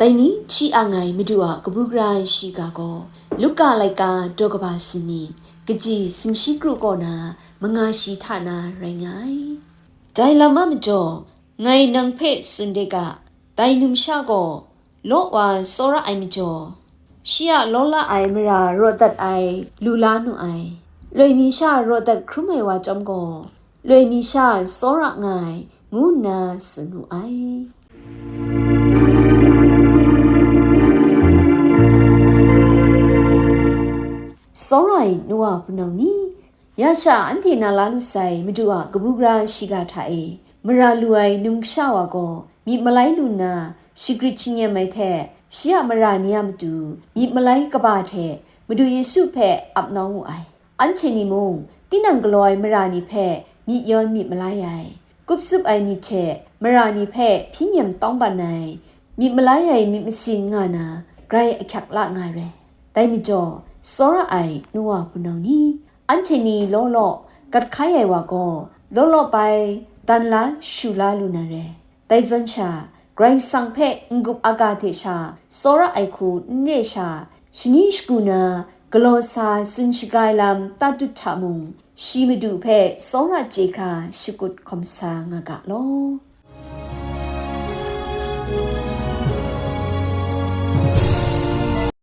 တိုင်နီချီအငိုင်မဒူအကပုဂရိုင်းရှိကကောလုကလိုက်ကဒေါကဘာစမီကကြီးစမရှိကရုကောနာမငါရှိထနာရိုင်းငိုင်ဒိုင်လမမကျော်ငိုင်နန်ဖဲစွန်ဒေကတိုင်နုံရှာကောလောဝါစောရအိုင်မကျော်ရှီယလောလာအိုင်မရာရော့ဒတ်အိုင်လူလာနုအိုင်လွေမီရှာရော့ဒတ်ခရုမေဝါចំကောလွေမီရှာစောရငိုင်ငုနာစနုအိုင်စောရိုင်နုဝဖနောင်နီရချာအန်တီနာလာလူဆိုင်မဒူအကပုဂရာရှိကထိုင်မရာလူအိုင်နုံရှာဝါကောမိမလိုက်လူနာရှိဂရချင်းရဲ့မိုက်တဲ့ရှီယမရာနီယမတူမိမလိုက်ကပါတဲ့မဒူယေစုဖဲအပ်နောင်းအိုင်အန်ချီနီမုံတိနံဂလောမရာနီဖဲမိယောမိမလိုက်ရိုင်ကုပ်စုပ်အိုင်မိတဲ့မရာနီဖဲဖိညံတောင်းပနိုင်မိမလိုက်ရိုင်မိမစင်ငါနာဂရိုင်အခက်လာငါရဲတိုင်မကျော်စောရအိုင်နုဝဖနောင်နီအန်ချီနီလောလောကတ်ခိုင်ရိုင်ဝါကောလောလောပိုင်တန်လာရှူလာလူနာရဲတိုင်စန်ချာဂရိုင်းဆန်ဖဲငုပ်အကာတေရှာစောရအိုက်ခုနေရှာရှနီရှကူနာဂလောဆာစင်ရှိဂိုင်လမ်တတုချမုံရှိမဒူဖဲစောရဂျေခါရှိကုတ်ခ ோம் ဆာငါကလော